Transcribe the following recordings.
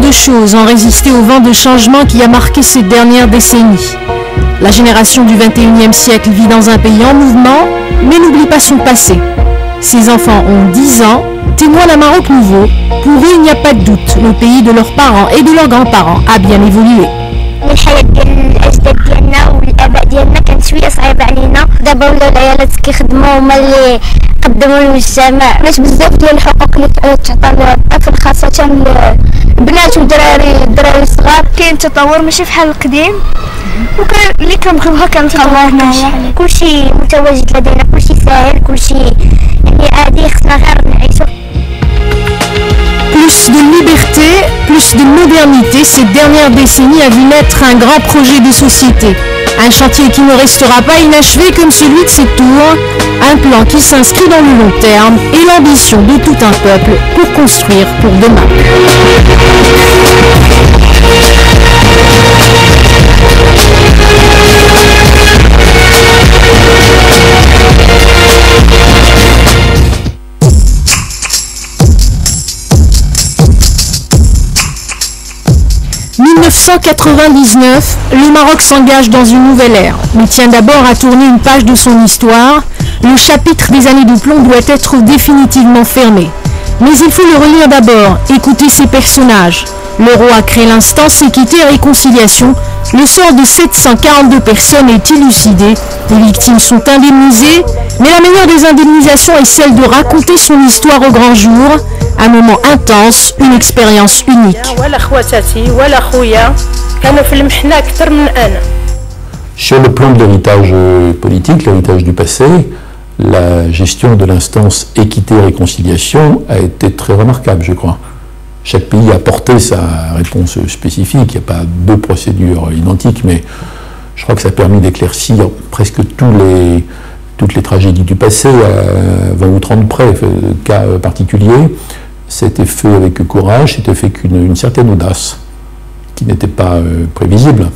de choses ont résisté au vent de changement qui a marqué ces dernières décennies. La génération du 21e siècle vit dans un pays en mouvement, mais n'oublie pas son passé. Ses enfants ont 10 ans, témoins d'un Maroc nouveau. Pour eux, il n'y a pas de doute, le pays de leurs parents et de leurs grands-parents a bien évolué. الحياة ديال الأجداد ديالنا والآباء ديالنا كانت شوية صعيبة علينا. دابا ولاو العيالات كيخدموا هما اللي قدموا للمجتمع. باش بزاف ديال الحقوق اللي تعطى للطفل خاصة البنات والدراري الصغار. كاين تطور ماشي بحال القديم وكان اللي كنبغيوها كنلقاوها هنايا. كلشي متواجد لدينا، كلشي ساهل، كلشي يعني عادي، خصنا غير نعيشو. Plus de liberté, plus de modernité, ces dernières décennies a vu naître un grand projet de société. Un chantier qui ne restera pas inachevé comme celui de ces tours, un plan qui s'inscrit dans le long terme et l'ambition de tout un peuple pour construire pour demain. 1999, le Maroc s'engage dans une nouvelle ère, mais tient d'abord à tourner une page de son histoire. Le chapitre des années de plomb doit être définitivement fermé. Mais il faut le relire d'abord, écouter ses personnages. Le roi crée l'instance équité et réconciliation. Le sort de 742 personnes est élucidé. Les victimes sont indemnisées, mais la meilleure des indemnisations est celle de raconter son histoire au grand jour. Un moment intense, une expérience unique. Sur le plan de l'héritage politique, l'héritage du passé, la gestion de l'instance équité et réconciliation a été très remarquable, je crois. Chaque pays a apporté sa réponse spécifique, il n'y a pas deux procédures identiques, mais je crois que ça a permis d'éclaircir presque toutes les tragédies du passé à 20 ou 30 près, cas particuliers. C'était fait avec courage, c'était fait qu'une certaine audace, qui n'était pas prévisible.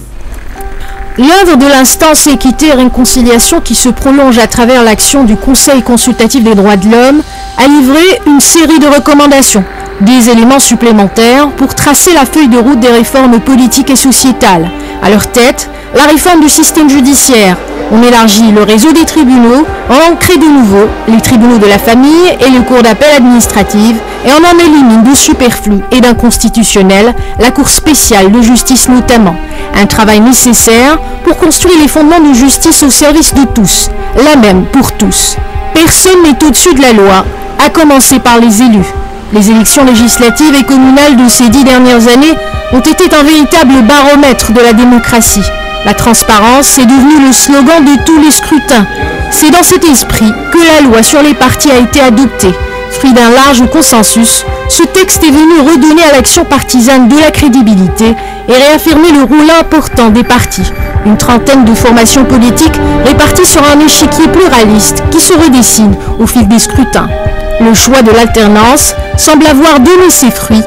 L'œuvre de l'instance équité et réconciliation qui se prolonge à travers l'action du Conseil consultatif des droits de l'homme a livré une série de recommandations, des éléments supplémentaires pour tracer la feuille de route des réformes politiques et sociétales. À leur tête, la réforme du système judiciaire. On élargit le réseau des tribunaux, on en crée de nouveaux, les tribunaux de la famille et les cours d'appel administratives, et on en élimine du superflu et d'inconstitutionnel, la Cour spéciale de justice notamment. Un travail nécessaire pour construire les fondements de justice au service de tous, la même pour tous. Personne n'est au-dessus de la loi, à commencer par les élus. Les élections législatives et communales de ces 10 dernières années ont été un véritable baromètre de la démocratie. La transparence est devenue le slogan de tous les scrutins. C'est dans cet esprit que la loi sur les partis a été adoptée. Fruit d'un large consensus, ce texte est venu redonner à l'action partisane de la crédibilité et réaffirmer le rôle important des partis. Une trentaine de formations politiques réparties sur un échiquier pluraliste qui se redessine au fil des scrutins. Le choix de l'alternance semble avoir donné ses fruits.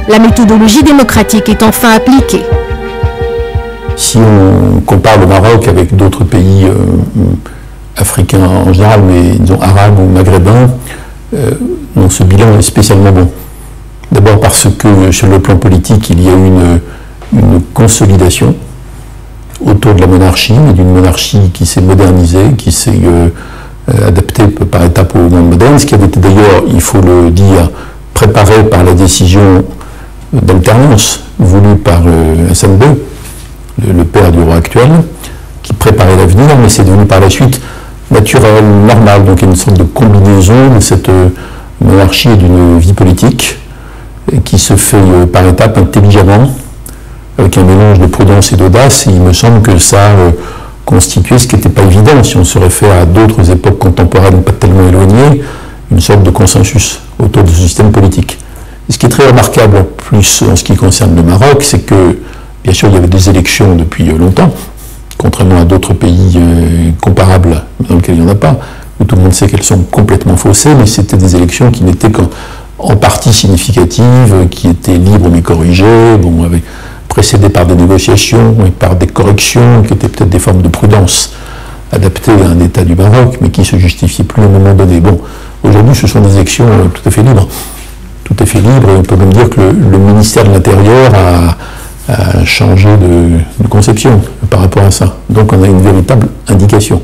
La méthodologie démocratique est enfin appliquée. Si on compare le Maroc avec d'autres pays africains en général, mais disons arabes ou maghrébins, ce bilan est spécialement bon. D'abord parce que sur le plan politique, il y a eu une consolidation autour de la monarchie, mais d'une monarchie qui s'est modernisée, qui s'est adaptée par étapes aux normes modernes, ce qui avait été d'ailleurs, il faut le dire, préparé par la décision d'alternance voulue par Hassan II, le père du roi actuel, qui préparait l'avenir, mais c'est devenu par la suite naturel, normal, donc il y a une sorte de combinaison de cette monarchie et d'une vie politique qui se fait par étapes intelligemment, avec un mélange de prudence et d'audace, et il me semble que ça constituait, ce qui n'était pas évident si on se réfère à d'autres époques contemporaines pas tellement éloignées, une sorte de consensus autour de ce système politique. Et ce qui est très remarquable en plus en ce qui concerne le Maroc, c'est que bien sûr, il y avait des élections depuis longtemps, contrairement à d'autres pays comparables dans lesquels il n'y en a pas, où tout le monde sait qu'elles sont complètement faussées, mais c'était des élections qui n'étaient qu'en partie significatives, qui étaient libres mais corrigées, précédées par des négociations et par des corrections, qui étaient peut-être des formes de prudence adaptées à un état du Maroc, mais qui ne se justifiaient plus à un moment donné. Bon, aujourd'hui, ce sont des élections tout à fait libres. tout à fait libre, et on peut même dire que le ministère de l'Intérieur a changé de conception par rapport à ça. Donc on a une véritable indication.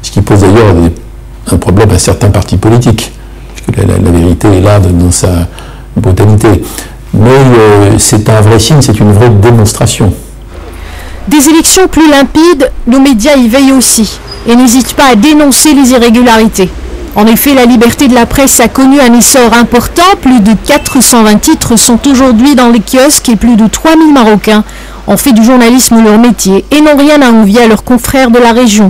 Ce qui pose d'ailleurs un problème à certains partis politiques, puisque la vérité est là dans sa brutalité. Mais c'est un vrai signe, c'est une vraie démonstration. Des élections plus limpides, nos médias y veillent aussi et n'hésitent pas à dénoncer les irrégularités. En effet, la liberté de la presse a connu un essor important. Plus de 420 titres sont aujourd'hui dans les kiosques et plus de 3000 Marocains ont fait du journalisme leur métier et n'ont rien à envier à leurs confrères de la région.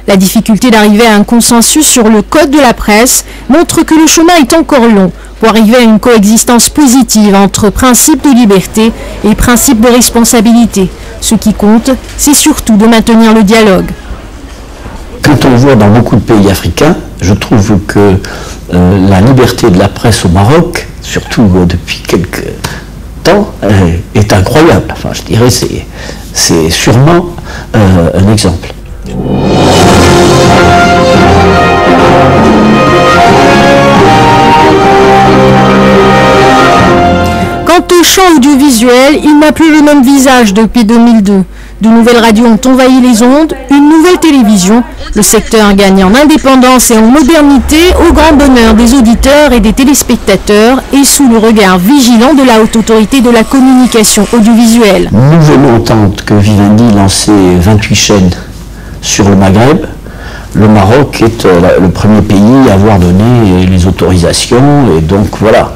La difficulté d'arriver à un consensus sur le code de la presse montre que le chemin est encore long pour arriver à une coexistence positive entre principe de liberté et principe de responsabilité. Ce qui compte, c'est surtout de maintenir le dialogue. Quand on voit dans beaucoup de pays africains, je trouve que la liberté de la presse au Maroc, surtout depuis quelques temps, est incroyable. Enfin, je dirais c'est sûrement un exemple. Quant au champ audiovisuel, il n'a plus le même visage depuis 2002. De nouvelles radios ont envahi les ondes, une nouvelle télévision. Le secteur gagne en indépendance et en modernité au grand bonheur des auditeurs et des téléspectateurs et sous le regard vigilant de la haute autorité de la communication audiovisuelle. Nous venons entendre que Vivendi lançait 28 chaînes sur le Maghreb. Le Maroc est le premier pays à avoir donné les autorisations et donc voilà.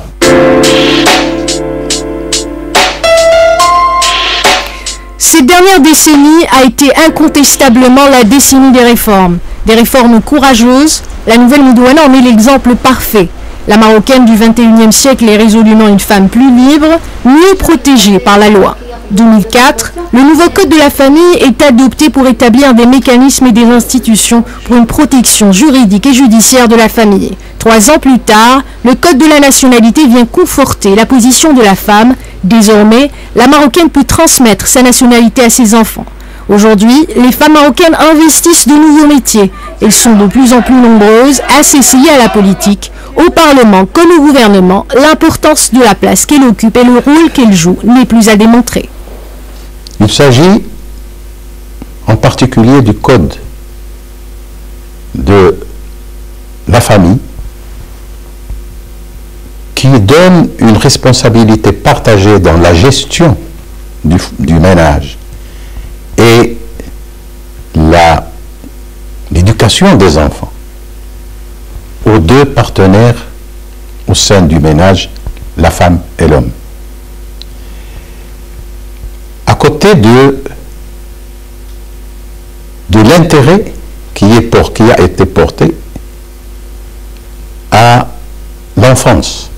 Cette dernière décennie a été incontestablement la décennie des réformes. Des réformes courageuses, la nouvelle Moudoana en est l'exemple parfait. La Marocaine du XXIe siècle est résolument une femme plus libre, mieux protégée par la loi. 2004, le nouveau code de la famille est adopté pour établir des mécanismes et des institutions pour une protection juridique et judiciaire de la famille. 3 ans plus tard, le code de la nationalité vient conforter la position de la femme. Désormais, la Marocaine peut transmettre sa nationalité à ses enfants. Aujourd'hui, les femmes marocaines investissent de nouveaux métiers. Elles sont de plus en plus nombreuses à s'essayer à la politique. Au Parlement comme au gouvernement, l'importance de la place qu'elle occupe et le rôle qu'elle joue n'est plus à démontrer. Il s'agit en particulier du code de la famille qui donne une responsabilité partagée dans la gestion du ménage et l'éducation des enfants aux 2 partenaires au sein du ménage, la femme et l'homme. À côté de l'intérêt qui a été porté à l'enfance,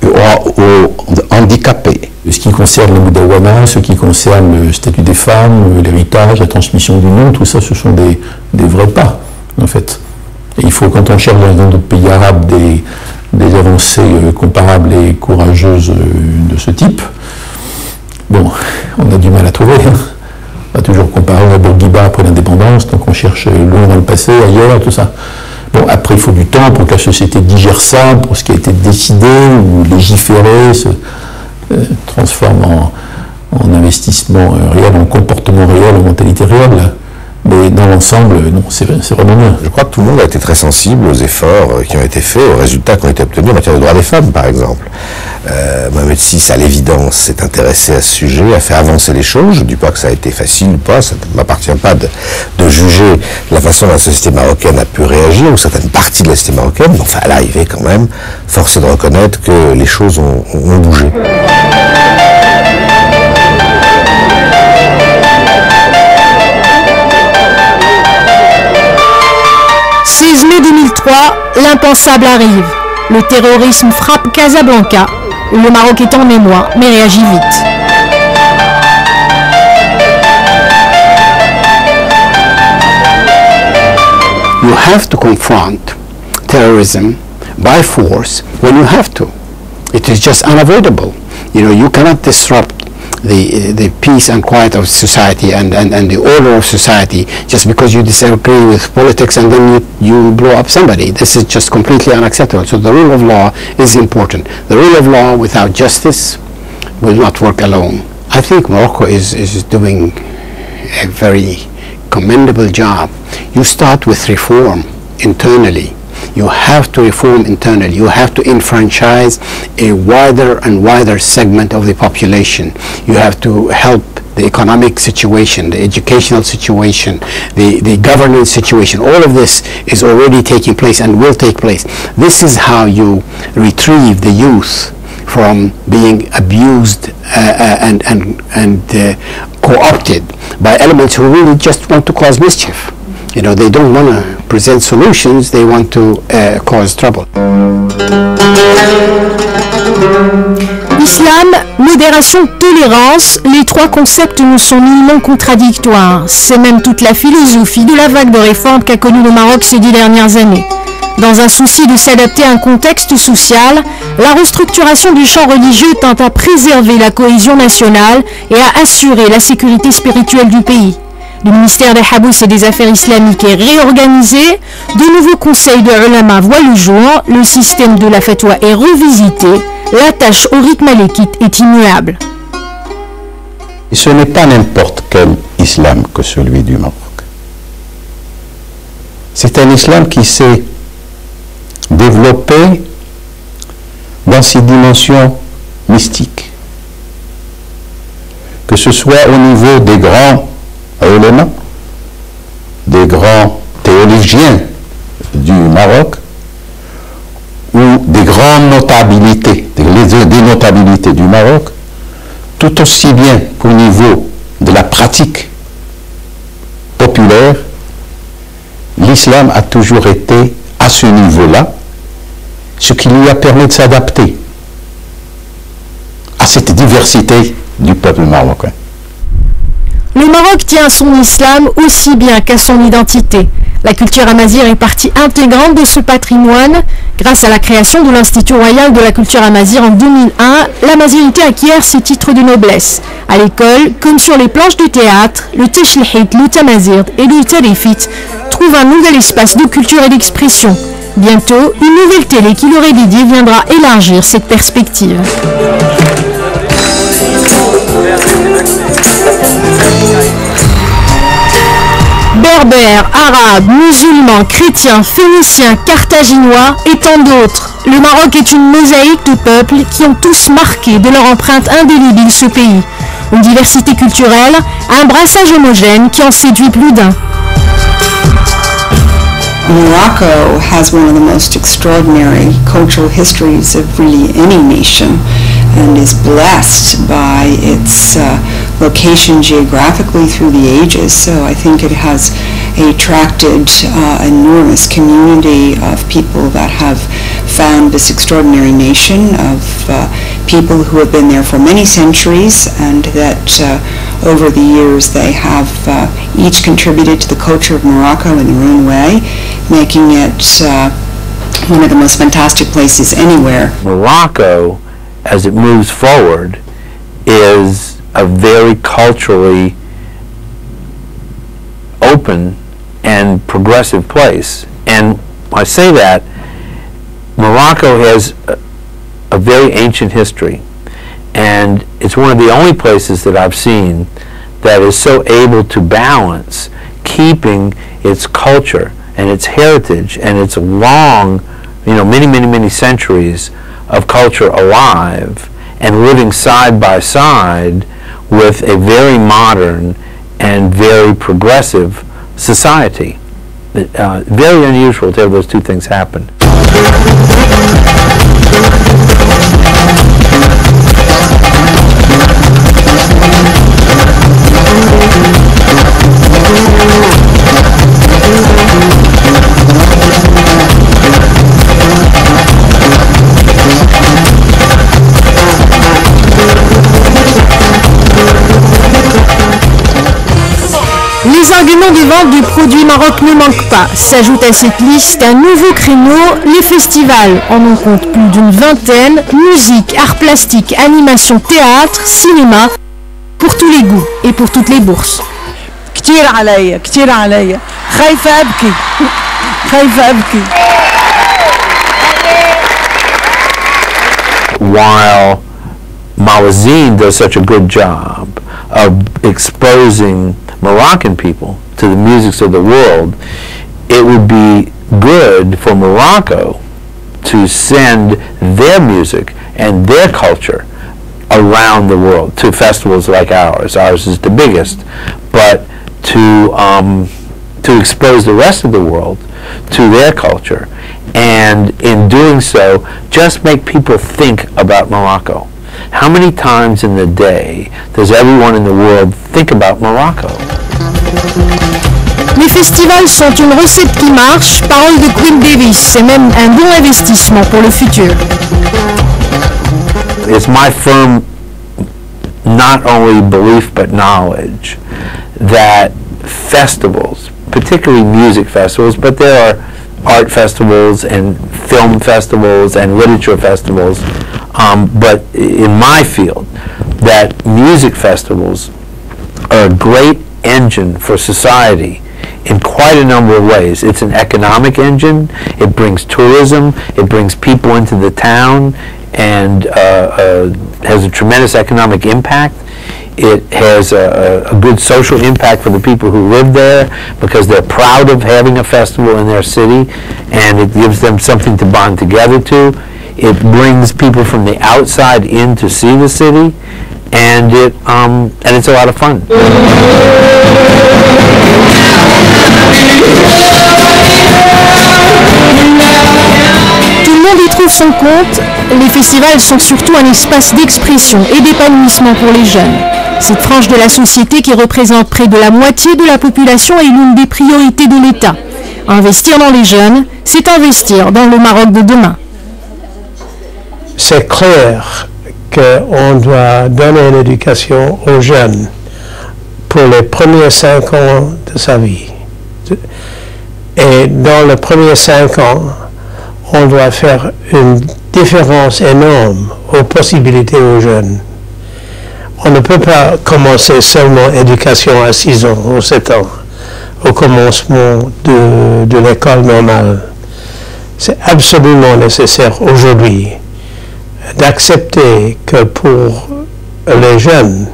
aux handicapés. Ce qui concerne le Moudawana, ce qui concerne le statut des femmes, l'héritage, la transmission du nom, tout ça, ce sont des vrais pas, en fait. Et il faut, quand on cherche dans d'autres pays arabes des avancées comparables et courageuses de ce type, bon, on a du mal à trouver. Hein. On va toujours comparer à Bourguiba après l'indépendance, donc on cherche loin dans le passé, ailleurs, tout ça. Bon, après, il faut du temps pour que la société digère ça, pour ce qui a été décidé ou légiféré se transforme en investissement réel, en comportement réel, en mentalité réelle. Mais dans l'ensemble, non, c'est vraiment bien. Je crois que tout le monde a été très sensible aux efforts qui ont été faits, aux résultats qui ont été obtenus en matière de droits des femmes, par exemple. Mohamed VI, à l'évidence, s'est intéressé à ce sujet, a fait avancer les choses. Je ne dis pas que ça a été facile ou pas, ça ne m'appartient pas de juger la façon dont la société marocaine a pu réagir, ou certaines parties de la société marocaine. Mais enfin, à l'arrivée, quand même, force est de reconnaître que les choses ont bougé. 16 mai 2003, l'impensable arrive. Le terrorisme frappe Casablanca. Le Maroc est en émoi, mais réagit vite. You have to confront terrorism by force when you have to. It is just unavoidable. You know, you cannot disrupt the peace and quiet of society and the order of society just because you disagree with politics and then you blow up somebody. This is just completely unacceptable. So the rule of law is important. The rule of law without justice will not work alone. I think Morocco is doing a very commendable job. You start with reform internally. You have to reform internally. You have to enfranchise a wider and wider segment of the population. You have to help the economic situation, the educational situation, the governance situation. All of this is already taking place and will take place. This is how you retrieve the youth from being abused and co-opted by elements who really just want to cause mischief. You know, they don't want to present solutions, they want to cause trouble. Islam, modération, tolérance, les trois concepts ne sont nullement contradictoires. C'est même toute la philosophie de la vague de réforme qu'a connue le Maroc ces 10 dernières années. Dans un souci de s'adapter à un contexte social, la restructuration du champ religieux tend à préserver la cohésion nationale et à assurer la sécurité spirituelle du pays. Le ministère des Habous et des Affaires islamiques est réorganisé, de nouveaux conseils de ulama voient le jour, le système de la fatwa est revisité, la tâche au rythme malékite est immuable. Ce n'est pas n'importe quel islam que celui du Maroc. C'est un islam qui s'est développé dans ses dimensions mystiques. Que ce soit au niveau des grands ulémas, des grands théologiens du Maroc, ou des grandes notabilités, des notabilités du Maroc, tout aussi bien qu'au niveau de la pratique populaire, l'islam a toujours été à ce niveau-là, ce qui lui a permis de s'adapter à cette diversité du peuple marocain. Le Maroc tient à son islam aussi bien qu'à son identité. La culture amazigh est partie intégrante de ce patrimoine. Grâce à la création de l'Institut royal de la culture amazigh en 2001, l'amazigité acquiert ses titres de noblesse. À l'école, comme sur les planches de théâtre, le Teshlihit, le Tamazigh et le Tarifit trouvent un nouvel espace de culture et d'expression. Bientôt, une nouvelle télé qui leur est dédiée viendra élargir cette perspective. Berbères, arabes, musulmans, chrétiens, phéniciens, carthaginois et tant d'autres. Le Maroc est une mosaïque de peuples qui ont tous marqué de leur empreinte indélébile ce pays. Une diversité culturelle, un brassage homogène qui en séduit plus d'un. Morocco has one of the most extraordinary cultural histories of really any nation and is blessed by its location geographically through the ages. So I think it has attracted an enormous community of people that have found this extraordinary nation of people who have been there for many centuries and that over the years they have each contributed to the culture of Morocco in their own way, making it one of the most fantastic places anywhere. Morocco, as it moves forward, is a very culturally open and progressive place. And when I say that, Morocco has a very ancient history, and it's one of the only places that I've seen that is so able to balance keeping its culture and its heritage and its long, many centuries of culture alive and living side by side with a very modern and very progressive society. Very unusual to have those two things happen. Les arguments de vente du produit Maroc ne manquent pas. S'ajoute à cette liste un nouveau créneau, les festivals. En on compte plus d'une vingtaine, musique, arts plastiques, animation, théâtre, cinéma. pour tous les goûts et pour toutes les bourses. كتير عليا خايفة أبكي While Mawazine does such a good job of exposing Moroccan people to the musics of the world, it would be good for Morocco to send their music and their culture around the world to festivals like ours. Ours is the biggest, but to expose the rest of the world to their culture, and in doing so, just make people think about Morocco. How many times in the day does everyone in the world think about Morocco? Les festivals sont une recette qui marche, parole de Queen Davis, c'est même un bon investissement pour le futur. It's my firm, not only belief but knowledge, that festivals, particularly music festivals, but there are art festivals and film festivals and literature festivals, but in my field, that music festivals are a great engine for society in quite a number of ways. It's an economic engine, it brings tourism, it brings people into the town, and has a tremendous economic impact. It has a good social impact for the people who live there because they're proud of having a festival in their city, and it gives them something to bond together to. It brings people from the outside in to see the city, and it's a lot of fun. Tout le monde y trouve son compte. Les festivals sont surtout un espace d'expression et d'épanouissement pour les jeunes. Cette frange de la société qui représente près de la moitié de la population est l'une des priorités de l'État. Investir dans les jeunes, c'est investir dans le Maroc de demain. C'est clair qu'on doit donner une éducation aux jeunes pour les premiers 5 ans de sa vie. Et dans les premiers 5 ans, on doit faire une différence énorme aux possibilités aux jeunes. On ne peut pas commencer seulement éducation à 6 ans ou 7 ans, au commencement de l'école normale. C'est absolument nécessaire aujourd'hui d'accepter que pour les jeunes,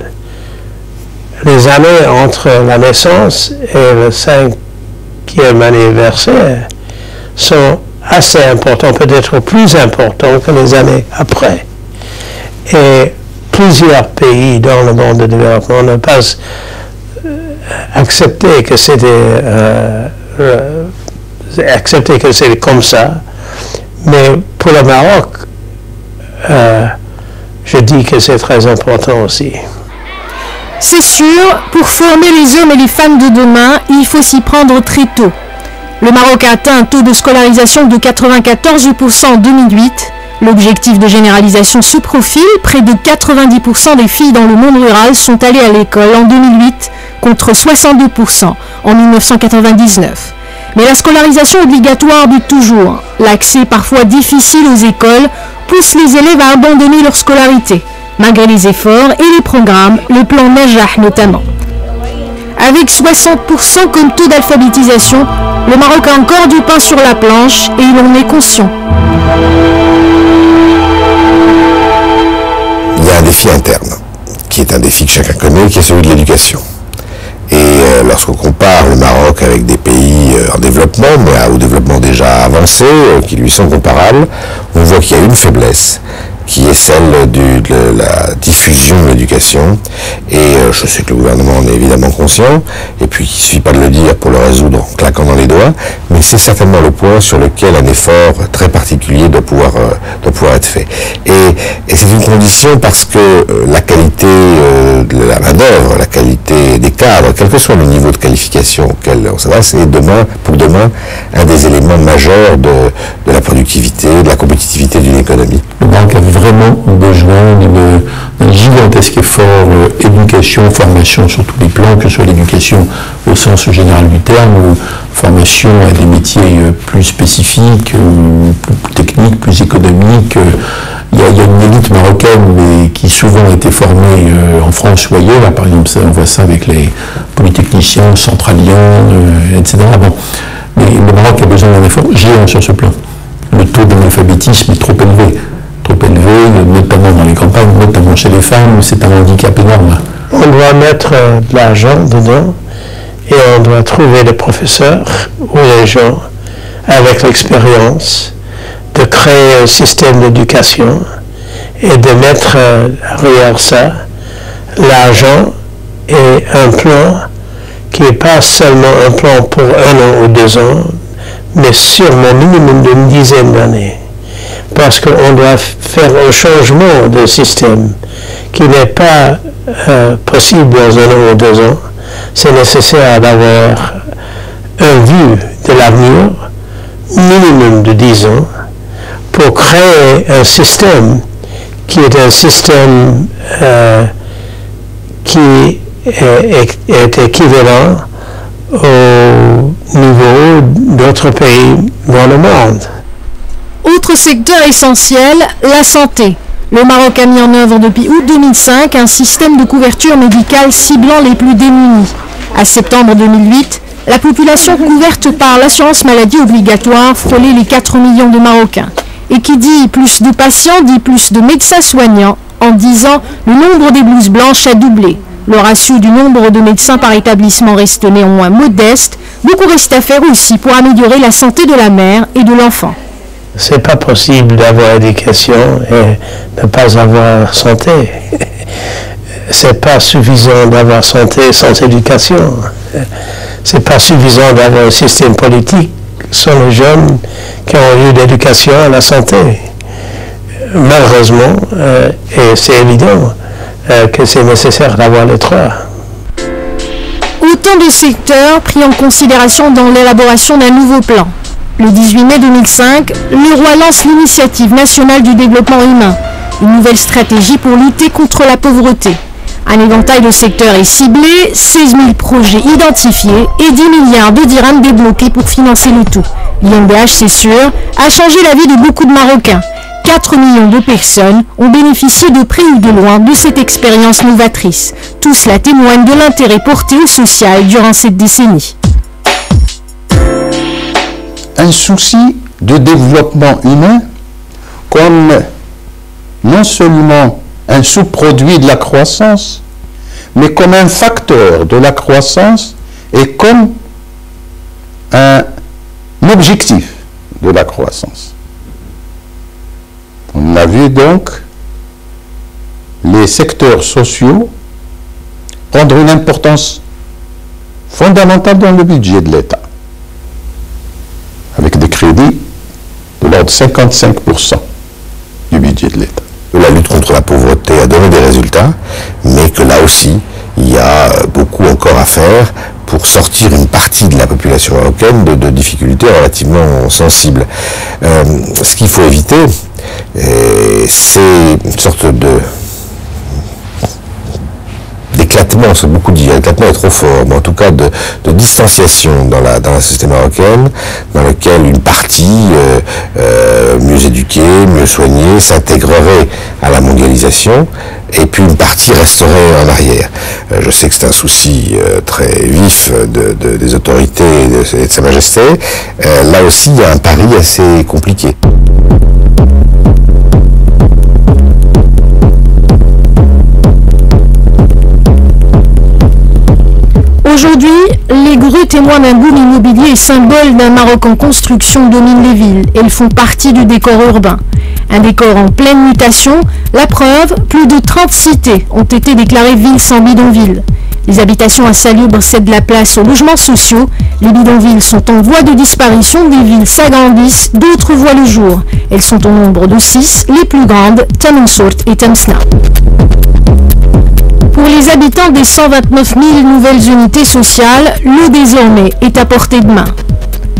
les années entre la naissance et le 5e anniversaire sont assez importants, peut-être plus importants que les années après. Et plusieurs pays dans le monde de développement n'ont pas accepté que c'était comme ça. Mais pour le Maroc, je dis que c'est très important aussi. C'est sûr, pour former les hommes et les femmes de demain, il faut s'y prendre très tôt. Le Maroc a atteint un taux de scolarisation de 94% en 2008. L'objectif de généralisation se profile. Près de 90% des filles dans le monde rural sont allées à l'école en 2008, contre 62% en 1999. Mais la scolarisation obligatoire bute toujours. L'accès parfois difficile aux écoles pousse les élèves à abandonner leur scolarité, malgré les efforts et les programmes, le plan Najah notamment. Avec 60% comme taux d'alphabétisation, le Maroc a encore du pain sur la planche et il en est conscient. Il y a un défi interne, qui est un défi que chacun connaît, qui est celui de l'éducation. Et lorsqu'on compare le Maroc avec des pays en développement, mais au développement déjà avancé, qui lui sont comparables, on voit qu'il y a une faiblesse, qui est celle de la diffusion de l'éducation. Et je sais que le gouvernement en est évidemment conscient, et puis il ne suffit pas de le dire pour le résoudre en claquant dans les doigts, mais c'est certainement le point sur lequel un effort très particulier doit pouvoir être fait. Et c'est une condition parce que la qualité de la main-d'œuvre, la qualité des cadres, quel que soit le niveau de qualification auquel on s'adresse, c'est pour demain un des éléments majeurs de la productivité, de la compétitivité d'une économie. Le Maroc a vraiment besoin d'un gigantesque effort éducation, formation sur tous les plans, que ce soit l'éducation au sens général du terme, ou formation à des métiers plus spécifiques, plus techniques, plus économiques, il y a une élite marocaine, mais qui souvent a été formée en France ou ailleurs. Là, par exemple, on voit ça avec les polytechniciens, centraliens, etc. Bon. Mais le Maroc a besoin d'un effort géant sur ce plan. Le taux d'analphabétisme est trop élevé, notamment dans les campagnes, notamment chez les femmes. C'est un handicap énorme. On doit mettre de l'argent dedans et on doit trouver des professeurs ou les gens avec l'expérience de créer un système d'éducation et de mettre derrière ça l'argent et un plan qui n'est pas seulement un plan pour 1 an ou 2 ans, mais sûrement minimum d'une dizaine d'années. Parce qu'on doit faire un changement de système qui n'est pas possible dans 1 an ou 2 ans. C'est nécessaire d'avoir une vue de l'avenir, minimum de 10 ans, pour créer un système qui est un système qui est équivalent au niveau d'autres pays dans le monde. Autre secteur essentiel, la santé. Le Maroc a mis en œuvre depuis août 2005 un système de couverture médicale ciblant les plus démunis. À septembre 2008, la population couverte par l'assurance maladie obligatoire frôlait les 4 millions de Marocains. Et qui dit plus de patients dit plus de médecins soignants. En 10 ans, le nombre des blouses blanches a doublé. Le ratio du nombre de médecins par établissement reste néanmoins modeste. Beaucoup reste à faire aussi pour améliorer la santé de la mère et de l'enfant. C'est pas possible d'avoir éducation et ne pas avoir santé. C'est pas suffisant d'avoir santé sans éducation. C'est pas suffisant d'avoir un système politique sans les jeunes qui ont eu d'éducation à la santé. Malheureusement, et c'est évident que c'est nécessaire d'avoir les trois. Autant de secteurs pris en considération dans l'élaboration d'un nouveau plan. Le 18 mai 2005, le roi lance l'initiative nationale du développement humain, une nouvelle stratégie pour lutter contre la pauvreté. Un éventail de secteurs est ciblé, 16 000 projets identifiés et 10 milliards de dirhams débloqués pour financer le tout. L'INDH, c'est sûr, a changé la vie de beaucoup de Marocains. 4 millions de personnes ont bénéficié de près ou de loin de cette expérience novatrice. Tout cela témoigne de l'intérêt porté au social durant cette décennie. Un souci de développement humain comme non seulement un sous-produit de la croissance, mais comme un facteur de la croissance et comme un objectif de la croissance. On a vu donc les secteurs sociaux prendre une importance fondamentale dans le budget de l'État, avec des crédits de l'ordre de 55% du budget de l'État. La lutte contre la pauvreté a donné des résultats, mais que là aussi, il y a beaucoup encore à faire pour sortir une partie de la population marocaine de difficultés relativement sensibles. Ce qu'il faut éviter, c'est une sorte d'éclatement, beaucoup dit, l'éclatement est trop fort, mais en tout cas de distanciation dans la société marocaine, dans laquelle une partie mieux éduquée, mieux soignée, s'intégrerait à la mondialisation, et puis une partie resterait en arrière. Je sais que c'est un souci très vif des autorités et de Sa Majesté. Là aussi, il y a un pari assez compliqué. Aujourd'hui, les grues témoins d'un boom immobilier et symbole d'un Maroc en construction dominent les villes. Elles font partie du décor urbain. Un décor en pleine mutation, la preuve, plus de 30 cités ont été déclarées villes sans bidonville. Les habitations insalubres cèdent la place aux logements sociaux, les bidonvilles sont en voie de disparition, des villes s'agrandissent, d'autres voient le jour. Elles sont au nombre de 6, les plus grandes, Tamansourt et Tamsna. Pour les habitants des 129 000 nouvelles unités sociales, l'eau désormais est à portée de main.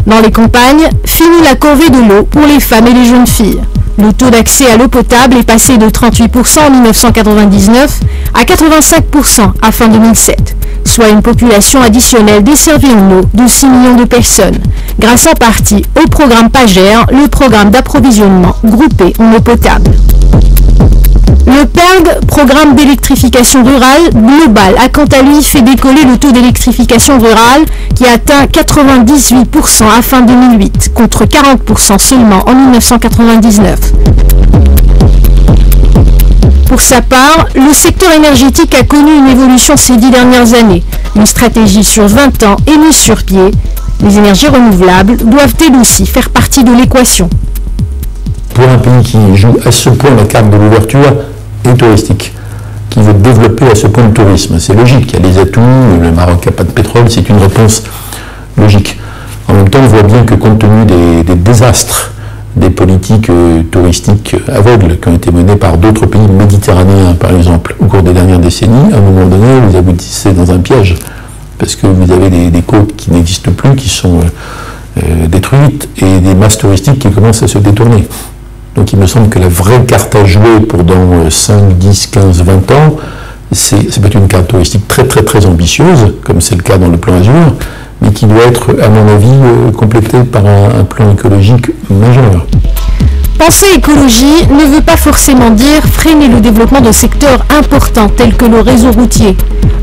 Dans les campagnes, fini la corvée de l'eau pour les femmes et les jeunes filles. Le taux d'accès à l'eau potable est passé de 38% en 1999 à 85% à fin 2007, soit une population additionnelle desservie en eau de 6 millions de personnes, grâce en partie au programme PAGER, le programme d'approvisionnement groupé en eau potable. Le PERG, programme d'électrification rurale global, a quant à lui fait décoller le taux d'électrification rurale qui a atteint 98% à fin 2008, contre 40% seulement en 1999. Pour sa part, le secteur énergétique a connu une évolution ces 10 dernières années. Une stratégie sur 20 ans est mise sur pied. Les énergies renouvelables doivent elles aussi faire partie de l'équation. Pour un pays qui joue à ce point la carte de l'ouverture et touristique, qui veut développer à ce point le tourisme, c'est logique, il y a les atouts, le Maroc n'a pas de pétrole, c'est une réponse logique. En même temps, on voit bien que compte tenu des désastres, des politiques touristiques aveugles qui ont été menées par d'autres pays méditerranéens, par exemple, au cours des dernières décennies, à un moment donné, vous aboutissez dans un piège, parce que vous avez des côtes qui n'existent plus, qui sont détruites, et des masses touristiques qui commencent à se détourner. Donc il me semble que la vraie carte à jouer pour dans 5, 10, 15, 20 ans, c'est peut-être une carte touristique très très très ambitieuse, comme c'est le cas dans le plan Azur, mais qui doit être, à mon avis, complétée par un plan écologique majeur. Penser écologie ne veut pas forcément dire freiner le développement de secteurs importants tels que le réseau routier.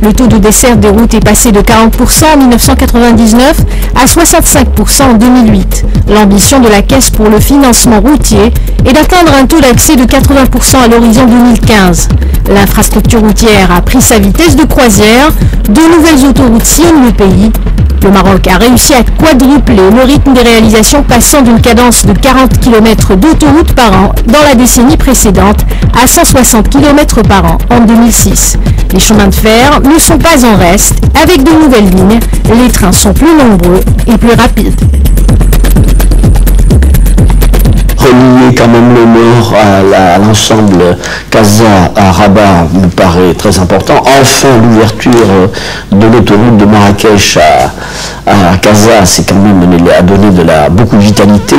Le taux de desserte des routes est passé de 40% en 1999 à 65% en 2008. L'ambition de la Caisse pour le financement routier est d'atteindre un taux d'accès de 80% à l'horizon 2015. L'infrastructure routière a pris sa vitesse de croisière, de nouvelles autoroutes sillonnent le pays. Le Maroc a réussi à quadrupler le rythme des réalisations, passant d'une cadence de 40 km d'autoroute par an dans la décennie précédente à 160 km par an en 2006. Les chemins de fer ne sont pas en reste. Avec de nouvelles lignes, les trains sont plus nombreux et plus rapides. Relier quand même le nord à l'ensemble Casa à Rabat me paraît très important. Enfin, l'ouverture de l'autoroute de Marrakech à Casa, c'est quand même a donné beaucoup de vitalité.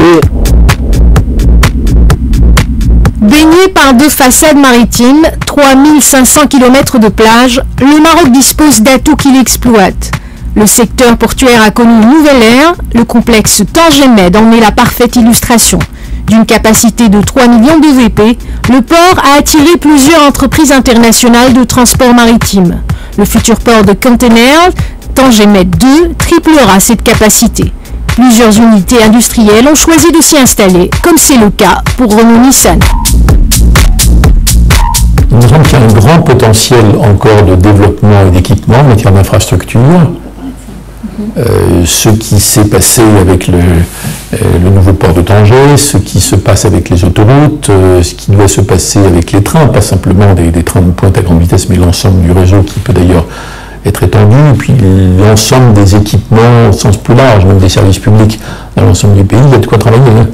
Baigné par deux façades maritimes, 3500 km de plage, le Maroc dispose d'atouts qu'il exploite. Le secteur portuaire a connu une nouvelle ère, le complexe Tangemed en est la parfaite illustration. D'une capacité de 3 millions de VP, le port a attiré plusieurs entreprises internationales de transport maritime. Le futur port de containers, Tangemed 2, triplera cette capacité. Plusieurs unités industrielles ont choisi de s'y installer, comme c'est le cas pour Renault-Nissan. Il me semble qu'il y a un grand potentiel encore de développement et d'équipement en matière d'infrastructure. Ce qui s'est passé avec le nouveau port de Tanger, ce qui se passe avec les autoroutes, ce qui doit se passer avec les trains, pas simplement des trains de pointe à grande vitesse, mais l'ensemble du réseau qui peut d'ailleurs être étendu, et puis l'ensemble des équipements au sens plus large, même des services publics dans l'ensemble du pays, il y a de quoi travailler. Hein.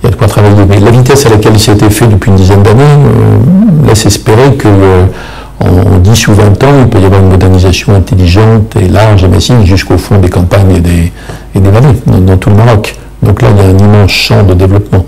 Il y a de quoi travailler. Mais la vitesse à laquelle ça a été fait depuis une dizaine d'années laisse espérer que en 10 ou 20 ans, il peut y avoir une modernisation intelligente et large et massive jusqu'au fond des campagnes et des vallées, dans tout le Maroc. Donc là, il y a un immense champ de développement.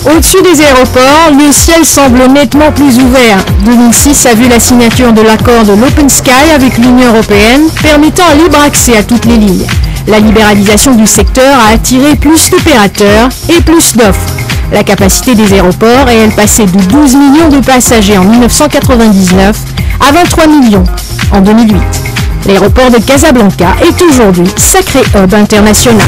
Au-dessus des aéroports, le ciel semble nettement plus ouvert. 2006 a vu la signature de l'accord de l'Open Sky avec l'Union européenne, permettant un libre accès à toutes les lignes. La libéralisation du secteur a attiré plus d'opérateurs et plus d'offres. La capacité des aéroports est elle passée de 12 millions de passagers en 1999 à 23 millions en 2008. L'aéroport de Casablanca est aujourd'hui sacré hub international.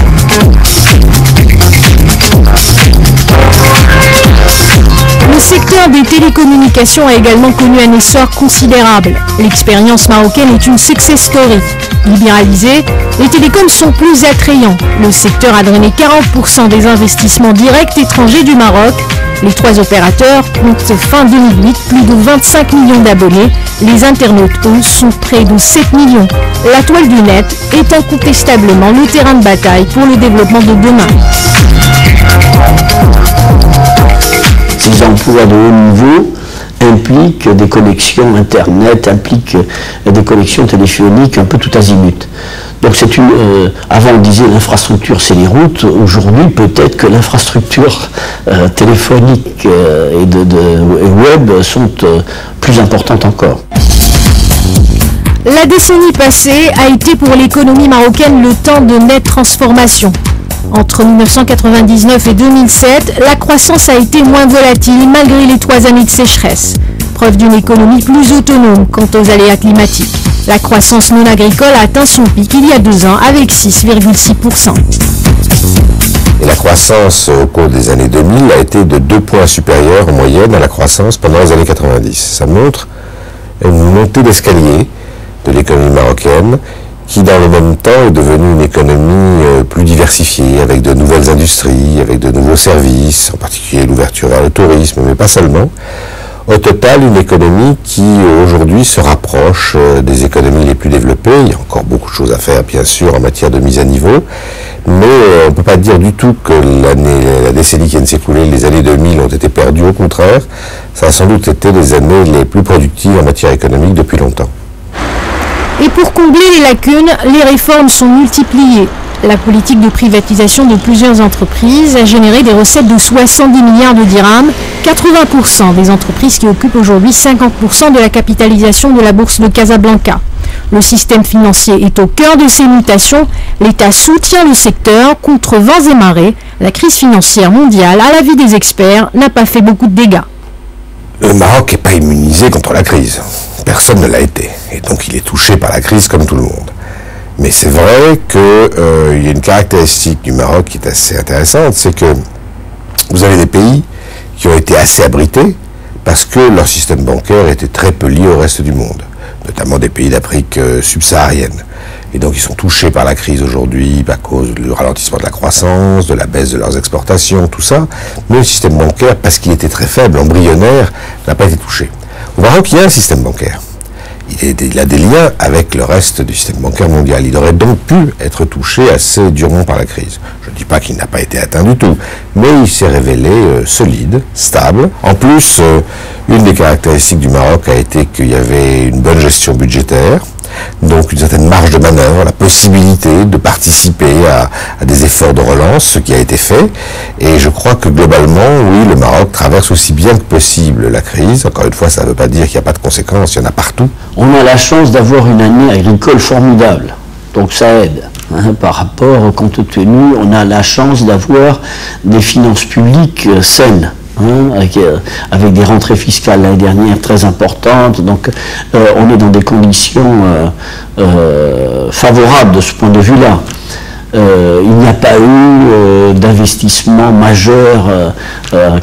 Le secteur des télécommunications a également connu un essor considérable. L'expérience marocaine est une success story. Libéralisés, les télécoms sont plus attrayants. Le secteur a drainé 40% des investissements directs étrangers du Maroc. Les trois opérateurs comptent fin 2008 plus de 25 millions d'abonnés. Les internautes, eux, sont près de 7 millions. La toile du net est incontestablement le terrain de bataille pour le développement de demain. Ces emplois de haut niveau impliquent des connexions Internet, impliquent des connexions téléphoniques un peu tout azimut. Donc c'est avant on disait l'infrastructure c'est les routes, aujourd'hui peut-être que l'infrastructure téléphonique et web sont plus importantes encore. La décennie passée a été pour l'économie marocaine le temps de nette transformation. Entre 1999 et 2007, la croissance a été moins volatile malgré les 3 années de sécheresse. Preuve d'une économie plus autonome quant aux aléas climatiques. La croissance non agricole a atteint son pic il y a 2 ans avec 6,6%. Et la croissance au cours des années 2000 a été de 2 points supérieure en moyenne à la croissance pendant les années 90. Ça montre une montée d'escalier de l'économie marocaine qui, dans le même temps, est devenue une économie plus diversifiée, avec de nouvelles industries, avec de nouveaux services, en particulier l'ouverture vers le tourisme, mais pas seulement. Au total, une économie qui, aujourd'hui, se rapproche des économies les plus développées. Il y a encore beaucoup de choses à faire, bien sûr, en matière de mise à niveau, mais on ne peut pas dire du tout que la décennie qui vient de s'écouler, les années 2000, ont été perdues. Au contraire, ça a sans doute été les années les plus productives en matière économique depuis longtemps. Et pour combler les lacunes, les réformes sont multipliées. La politique de privatisation de plusieurs entreprises a généré des recettes de 70 milliards de dirhams, 80% des entreprises qui occupent aujourd'hui 50% de la capitalisation de la bourse de Casablanca. Le système financier est au cœur de ces mutations. L'État soutient le secteur contre vents et marées. La crise financière mondiale, à l'avis des experts, n'a pas fait beaucoup de dégâts. Le Maroc n'est pas immunisé contre la crise. Personne ne l'a été. Et donc il est touché par la crise comme tout le monde. Mais c'est vrai qu'il y a une caractéristique du Maroc qui est assez intéressante, c'est que vous avez des pays qui ont été assez abrités parce que leur système bancaire était très peu lié au reste du monde, notamment des pays d'Afrique subsaharienne. Et donc ils sont touchés par la crise aujourd'hui à cause du ralentissement de la croissance, de la baisse de leurs exportations, tout ça. Mais le système bancaire, parce qu'il était très faible, embryonnaire, n'a pas été touché. Au Maroc, il y a un système bancaire. Il a des liens avec le reste du système bancaire mondial. Il aurait donc pu être touché assez durement par la crise. Je ne dis pas qu'il n'a pas été atteint du tout, mais il s'est révélé solide, stable. En plus, une des caractéristiques du Maroc a été qu'il y avait une bonne gestion budgétaire, donc une certaine marge de manœuvre, la possibilité de participer à des efforts de relance, ce qui a été fait. Et je crois que globalement, oui, le Maroc traverse aussi bien que possible la crise. Encore une fois, ça ne veut pas dire qu'il n'y a pas de conséquences, il y en a partout. On a la chance d'avoir une année agricole formidable, donc ça aide. Par rapport, compte tenu, on a la chance d'avoir des finances publiques saines. Avec des rentrées fiscales l'année dernière très importantes, donc on est dans des conditions favorables de ce point de vue-là. Il n'y a pas eu d'investissement majeur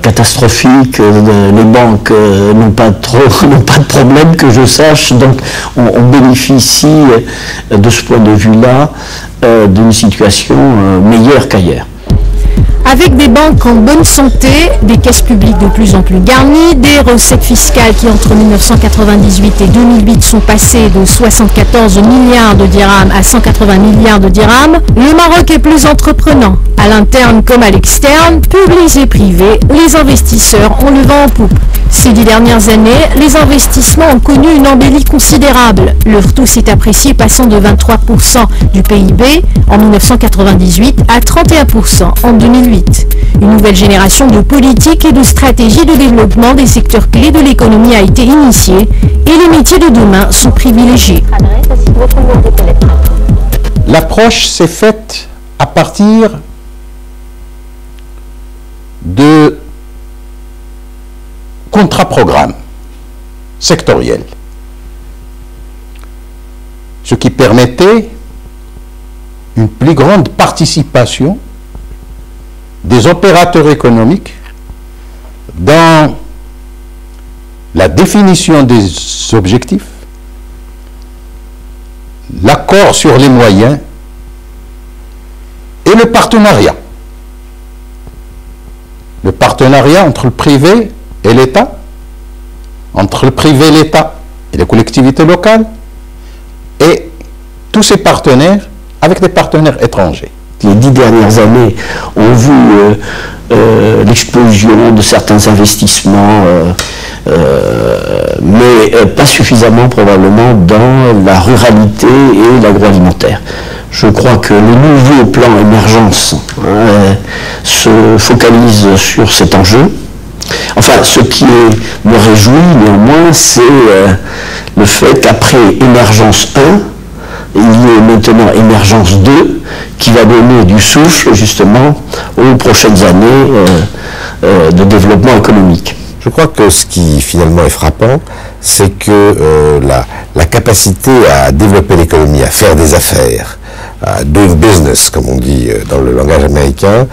catastrophique, les banques n'ont pas de problème que je sache, donc on bénéficie de ce point de vue-là d'une situation meilleure qu'ailleurs. Avec des banques en bonne santé, des caisses publiques de plus en plus garnies, des recettes fiscales qui entre 1998 et 2008 sont passées de 74 milliards de dirhams à 180 milliards de dirhams, le Maroc est plus entreprenant. À l'interne comme à l'externe, publics et privés, les investisseurs ont le vent en poupe. Ces 10 dernières années, les investissements ont connu une embellie considérable. Le taux s'est apprécié passant de 23% du PIB en 1998 à 31% en 2008. Une nouvelle génération de politiques et de stratégies de développement des secteurs clés de l'économie a été initiée et les métiers de demain sont privilégiés. L'approche s'est faite à partir de contrats-programmes sectoriels, ce qui permettait une plus grande participation des opérateurs économiques dans la définition des objectifs, l'accord sur les moyens et le partenariat. Le partenariat entre le privé et l'État, entre le privé et l'État et les collectivités locales, et tous ces partenaires avec des partenaires étrangers. Les 10 dernières années ont vu l'explosion de certains investissements, mais pas suffisamment probablement dans la ruralité et l'agroalimentaire. Je crois que le nouveau plan émergence se focalise sur cet enjeu. Enfin, ce qui me réjouit néanmoins, c'est le fait qu'après émergence 1, il y ait maintenant émergence 2 qui va donner du souffle justement aux prochaines années de développement économique. Je crois que ce qui finalement est frappant, c'est que la capacité à développer l'économie, à faire des affaires, à doing business, comme on dit dans le langage américain,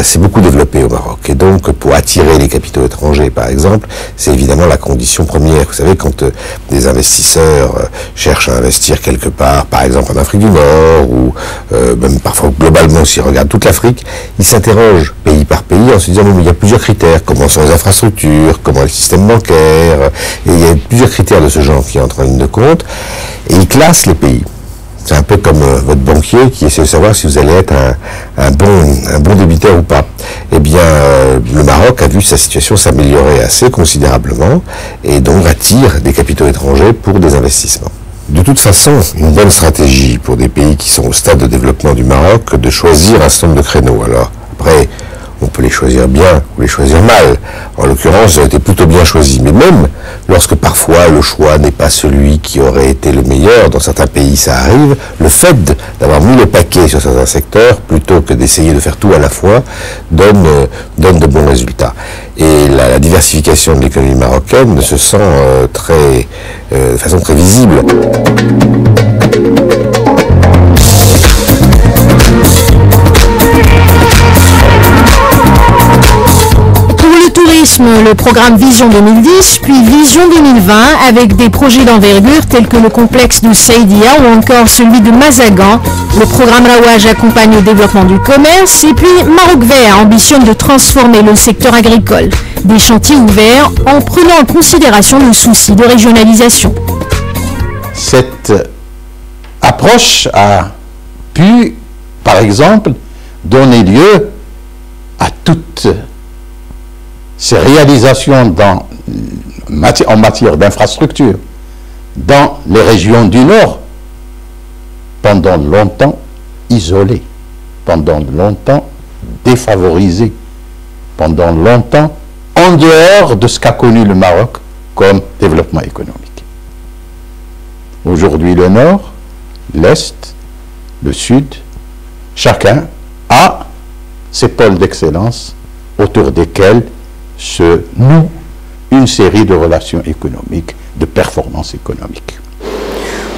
c'est beaucoup développé au Maroc. Et donc, pour attirer les capitaux étrangers, par exemple, c'est évidemment la condition première. Vous savez, quand des investisseurs cherchent à investir quelque part, par exemple en Afrique du Nord, ou même parfois globalement, s'ils regardent toute l'Afrique, ils s'interrogent pays par pays en se disant, mais il y a plusieurs critères. Comment sont les infrastructures, comment est le système bancaire, et il y a plusieurs critères de ce genre qui entrent en ligne de compte, et ils classent les pays. C'est un peu comme votre banquier qui essaie de savoir si vous allez être un bon débiteur ou pas. Eh bien, le Maroc a vu sa situation s'améliorer assez considérablement et donc attire des capitaux étrangers pour des investissements. De toute façon, une bonne stratégie pour des pays qui sont au stade de développement du Maroc de choisir un certain nombre de créneaux. Alors, après, on peut les choisir bien ou les choisir mal. En l'occurrence, ça a été plutôt bien choisi. Mais même lorsque parfois le choix n'est pas celui qui aurait été le meilleur, dans certains pays ça arrive, le fait d'avoir mis le paquet sur certains secteurs, plutôt que d'essayer de faire tout à la fois, donne de bons résultats. Et la diversification de l'économie marocaine se sent de façon très visible. Le programme Vision 2010, puis Vision 2020, avec des projets d'envergure tels que le complexe de Saïdia ou encore celui de Mazagan. Le programme Rawaj accompagne le développement du commerce et puis Maroc Vert ambitionne de transformer le secteur agricole. Des chantiers ouverts en prenant en considération le souci de régionalisation. Cette approche a pu, par exemple, donner lieu à toutes ces réalisations en matière d'infrastructure dans les régions du Nord, pendant longtemps isolées, pendant longtemps défavorisées, pendant longtemps en dehors de ce qu'a connu le Maroc comme développement économique. Aujourd'hui, le Nord, l'Est, le Sud, chacun a ses pôles d'excellence autour desquels se noue une série de relations économiques, de performances économiques.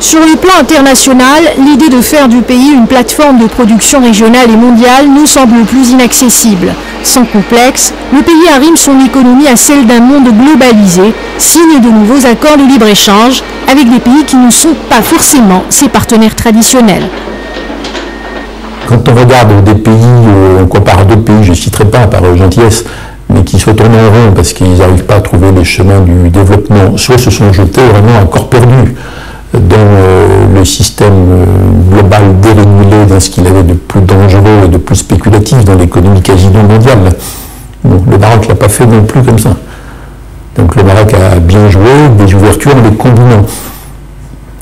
Sur le plan international, l'idée de faire du pays une plateforme de production régionale et mondiale nous semble plus inaccessible. Sans complexe, le pays arrime son économie à celle d'un monde globalisé, signe de nouveaux accords de libre-échange avec des pays qui ne sont pas forcément ses partenaires traditionnels. Quand on regarde des pays, on compare d'autres pays, je ne citerai pas par gentillesse, mais qui se tournent en rond parce qu'ils n'arrivent pas à trouver les chemins du développement, soit se sont jetés vraiment à corps perdu dans le système global dérégulé, dans ce qu'il avait de plus dangereux et de plus spéculatif dans l'économie quasiment mondiale. Bon, le Maroc ne l'a pas fait non plus comme ça. Donc le Maroc a bien joué des ouvertures en les combinant.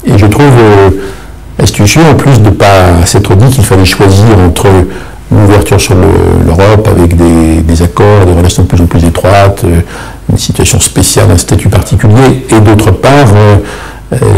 Et je trouve astucieux, en plus de ne pas s'être dit qu'il fallait choisir entre une ouverture sur l'Europe avec des accords, des relations de plus en plus étroites, une situation spéciale, un statut particulier, et d'autre part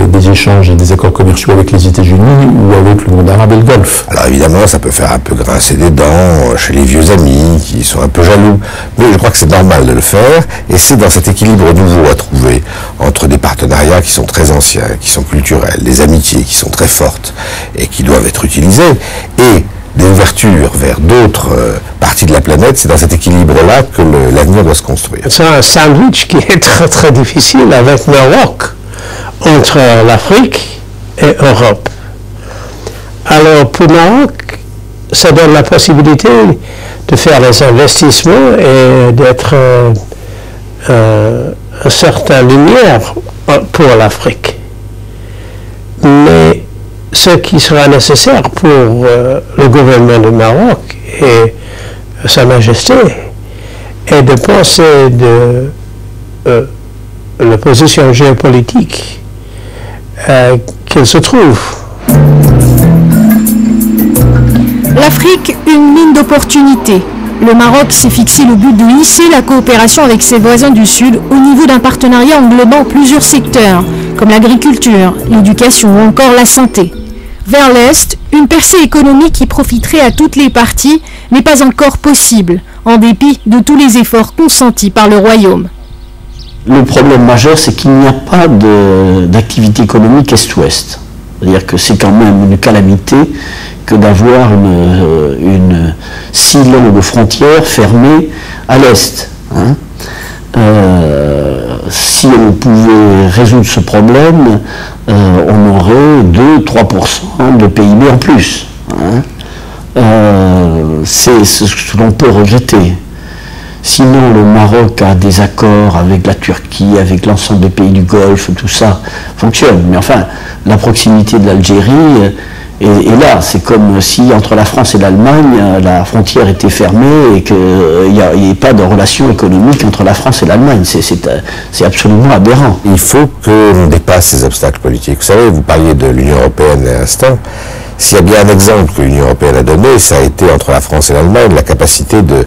des échanges et des accords commerciaux avec les États-Unis ou avec le monde arabe et le Golfe. Alors évidemment, ça peut faire un peu grincer des dents chez les vieux amis qui sont un peu jaloux, mais je crois que c'est normal de le faire, et c'est dans cet équilibre nouveau à trouver entre des partenariats qui sont très anciens, qui sont culturels, des amitiés qui sont très fortes et qui doivent être utilisées, et des ouvertures vers d'autres parties de la planète. C'est dans cet équilibre-là que l'avenir doit se construire. C'est un sandwich qui est très très difficile avec le Maroc, entre l'Afrique et l'Europe. Alors pour le Maroc, ça donne la possibilité de faire les investissements et d'être une certaine lumière pour l'Afrique. Mais ce qui sera nécessaire pour le gouvernement du Maroc et Sa Majesté est de penser de la position géopolitique qu'il se trouve. L'Afrique, une mine d'opportunités. Le Maroc s'est fixé le but de lisser la coopération avec ses voisins du Sud au niveau d'un partenariat englobant plusieurs secteurs, comme l'agriculture, l'éducation ou encore la santé. Vers l'Est, une percée économique qui profiterait à toutes les parties n'est pas encore possible, en dépit de tous les efforts consentis par le Royaume. Le problème majeur, c'est qu'il n'y a pas d'activité économique Est-Ouest. C'est-à-dire que c'est quand même une calamité que d'avoir si longue frontière fermée à l'Est. Hein. Si on pouvait résoudre ce problème, on aurait 2-3% de PIB en plus. Hein. C'est ce que l'on peut regretter. Sinon, le Maroc a des accords avec la Turquie, avec l'ensemble des pays du Golfe, tout ça fonctionne. Mais enfin, la proximité de l'Algérie est là. C'est comme si entre la France et l'Allemagne, la frontière était fermée et qu'il n'y ait pas de relation économique entre la France et l'Allemagne. C'est absolument aberrant. Il faut que l'on dépasse ces obstacles politiques. Vous savez, vous parliez de l'Union européenne à l'instant. S'il y a bien un exemple que l'Union européenne a donné, ça a été entre la France et l'Allemagne, la capacité de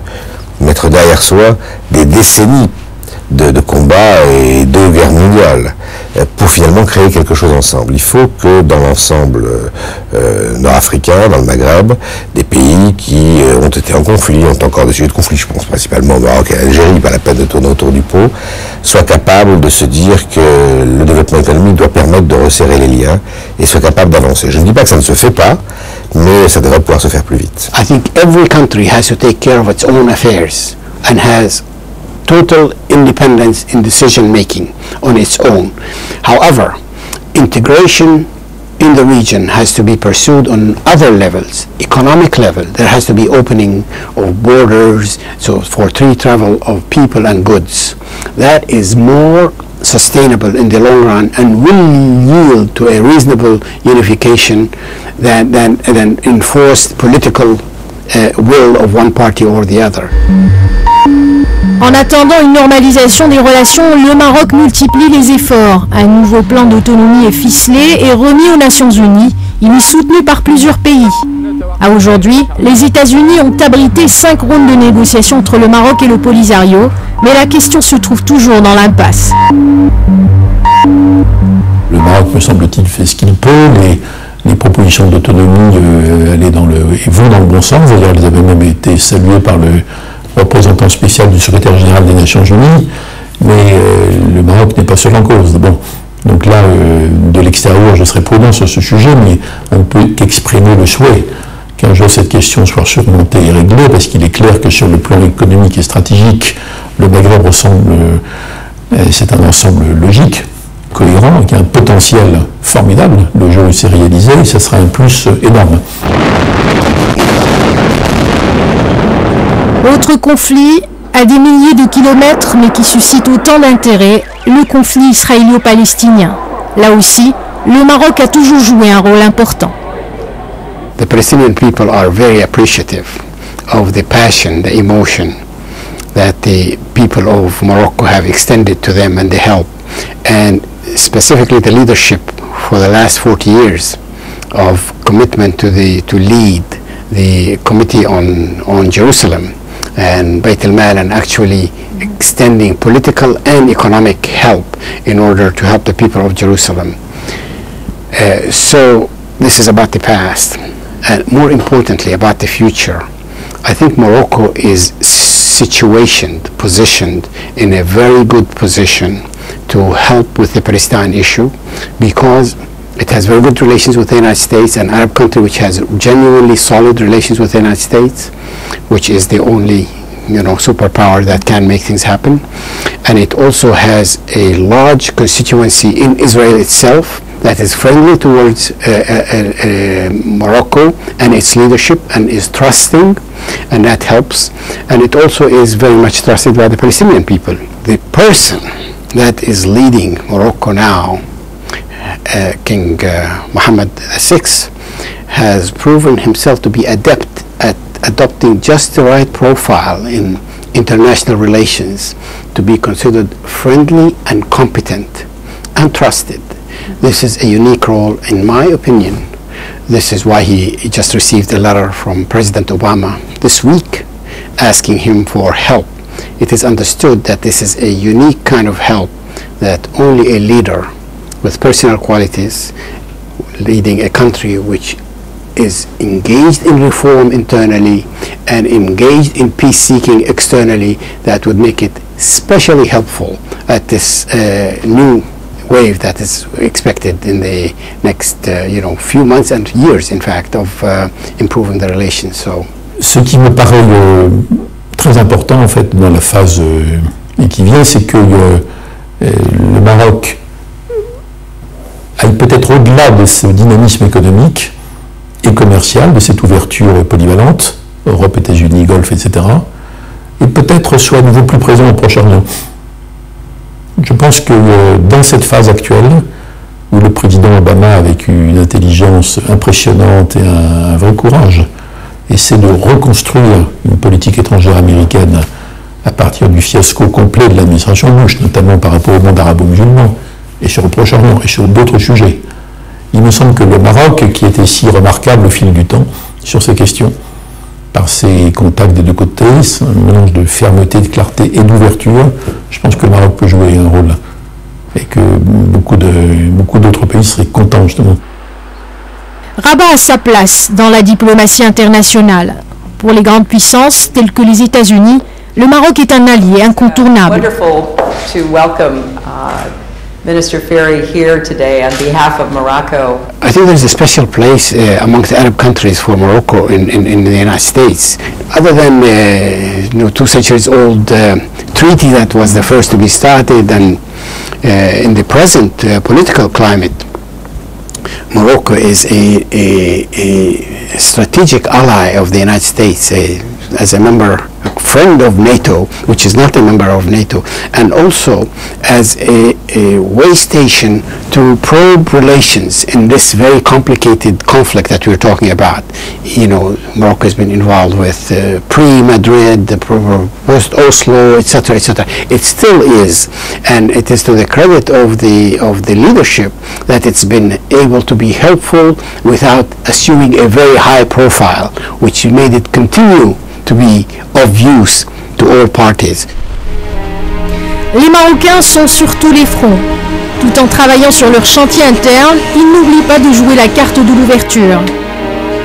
mettre derrière soi des décennies de combats et de guerres mondiales pour finalement créer quelque chose ensemble. Il faut que dans l'ensemble nord-africain, dans le Maghreb, des pays qui ont été en conflit, ont encore des sujets de conflit, je pense principalement au Maroc et à l'Algérie, pas la peine de tourner autour du pot, soient capables de se dire que le développement économique doit permettre de resserrer les liens et soient capables d'avancer. Je ne dis pas que ça ne se fait pas, mais ça devrait pouvoir se faire plus vite. I think every country has to take care of its own affairs and has total independence in decision making on its own. However, integration in the region has to be pursued on other levels. Economic level, there has to be opening of borders, so for free travel of people and goods. That is more sustainable in the long run and will yield to a reasonable unification than enforced political will of one party or the other. En attendant une normalisation des relations, le Maroc multiplie les efforts. Un nouveau plan d'autonomie est ficelé et remis aux Nations Unies. Il est soutenu par plusieurs pays. À aujourd'hui, les États-Unis ont abrité 5 rounds de négociations entre le Maroc et le Polisario, mais la question se trouve toujours dans l'impasse. Le Maroc, me semble-t-il, fait ce qu'il peut. Les propositions d'autonomie vont dans le bon sens. D'ailleurs, elles avaient même été saluées par le représentant spécial du secrétaire général des Nations Unies, mais le Maroc n'est pas seul en cause. Bon, donc là, de l'extérieur, je serais prudent sur ce sujet, mais on ne peut qu'exprimer le souhait qu'un jour cette question soit surmontée et réglée, parce qu'il est clair que sur le plan économique et stratégique, le Maghreb c'est un ensemble logique, cohérent, qui a un potentiel formidable. Le jour où c'est réalisé, ça sera un plus énorme. Autre conflit, à des milliers de kilomètres, mais qui suscite autant d'intérêt, le conflit israélo-palestinien. Là aussi, le Maroc a toujours joué un rôle important. The Palestinian people are very appreciative of the passion, the emotion that the people of Morocco have extended to them and the help, and specifically the leadership for the last 40 years of commitment to lead the Committee on Jerusalem and Beit al-Mal, and actually extending political and economic help in order to help the people of Jerusalem. So this is about the past, and more importantly about the future. I think Morocco is positioned in a very good position to help with the Palestine issue, because it has very good relations with the United States, an Arab country which has genuinely solid relations with the United States, which is the only superpower that can make things happen. And it also has a large constituency in Israel itself that is friendly towards Morocco and its leadership, and is trusting, and that helps. And it also is very much trusted by the Palestinian people. The person that is leading Morocco now, King Mohammed VI, has proven himself to be adept at adopting just the right profile in international relations to be considered friendly and competent and trusted. This is a unique role, in my opinion. This is why he just received a letter from President Obama this week asking him for help. It is understood that this is a unique kind of help that only a leader with personal qualities leading a country which is engaged in reform internally and engaged in peace-seeking externally, that would make it especially helpful at this new wave that is expected in the next few months and years, in fact, of improving the relations. So, ce qui me paraît très important en fait dans la phase qui vient, c'est que le Maroc aille peut-être au-delà de ce dynamisme économique et commercial, de cette ouverture polyvalente, Europe, États-Unis, Golfe, etc., et peut-être soit à nouveau plus présent au Proche-Orient. Je pense que dans cette phase actuelle, où le président Obama, avec une intelligence impressionnante et un vrai courage, essaie de reconstruire une politique étrangère américaine à partir du fiasco complet de l'administration Bush, notamment par rapport au monde arabo-musulman, et sur le Proche-Orient, et sur d'autres sujets. Il me semble que le Maroc, qui était si remarquable au fil du temps sur ces questions, par ses contacts des deux côtés, un mélange de fermeté, de clarté et d'ouverture, je pense que le Maroc peut jouer un rôle. Et que beaucoup d'autres pays seraient contents, justement. Rabat a sa place dans la diplomatie internationale. Pour les grandes puissances telles que les États-Unis, le Maroc est un allié incontournable. Wonderful to welcome Minister Ferry here today on behalf of Morocco. I think there's a special place among the Arab countries for Morocco in the United States. Other than 2 centuries old treaty that was the first to be started, and in the present political climate, Morocco is a strategic ally of the United States, as a friend of NATO, which is not a member of NATO, and also as a way station to probe relations in this very complicated conflict that we're talking about. Morocco has been involved with pre-Madrid, post-Oslo, etc., etc. It still is, and it is to the credit of the leadership that it's been able to be helpful without assuming a very high profile, which made it continue to be of use to all parties. Les Marocains sont sur tous les fronts. Tout en travaillant sur leur chantier interne, ils n'oublient pas de jouer la carte de l'ouverture.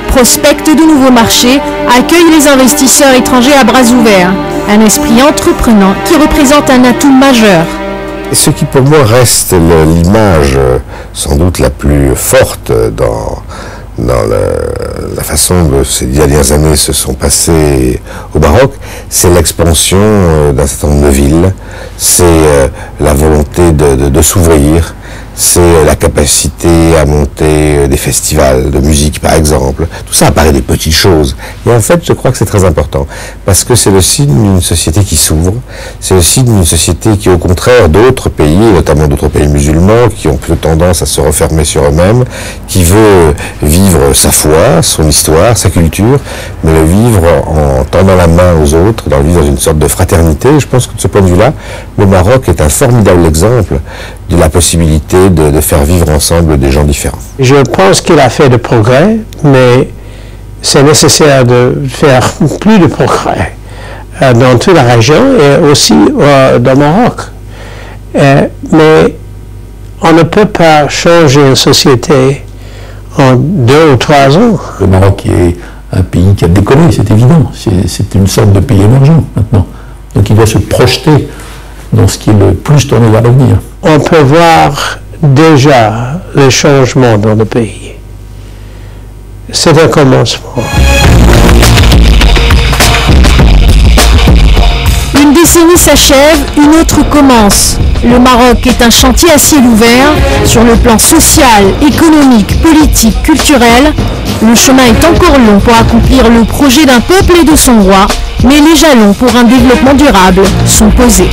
Prospectent de nouveaux marchés, accueillent les investisseurs étrangers à bras ouverts. Un esprit entreprenant qui représente un atout majeur. Ce qui pour moi reste l'image sans doute la plus forte dans la façon dont ces dernières années se sont passées au Maroc, c'est l'expansion d'un certain nombre de villes, c'est la volonté de s'ouvrir, c'est la capacité à monter des festivals de musique par exemple. Tout ça apparaît des petites choses. Et en fait, je crois que c'est très important parce que c'est le signe d'une société qui s'ouvre, c'est le signe d'une société qui, au contraire, d'autres pays, notamment d'autres pays musulmans, qui ont plutôt tendance à se refermer sur eux-mêmes, qui veut vivre sa foi, son histoire, sa culture, mais le vivre en tendant la main aux autres, dans vivre dans une sorte de fraternité. Je pense que de ce point de vue-là, le Maroc est un formidable exemple de la possibilité de faire vivre ensemble des gens différents. Je pense qu'il a fait de progrès, mais c'est nécessaire de faire plus de progrès dans toute la région et aussi dans le Maroc. Mais on ne peut pas changer une société en 2 ou 3 ans. Le Maroc est un pays qui a décollé, c'est évident. C'est une sorte de pays émergent maintenant. Donc il doit se projeter dans ce qui est le plus tourné vers l'avenir. On peut voir déjà les changements dans le pays. C'est un commencement. Une décennie s'achève, une autre commence. Le Maroc est un chantier à ciel ouvert sur le plan social, économique, politique, culturel. Le chemin est encore long pour accomplir le projet d'un peuple et de son roi, mais les jalons pour un développement durable sont posés.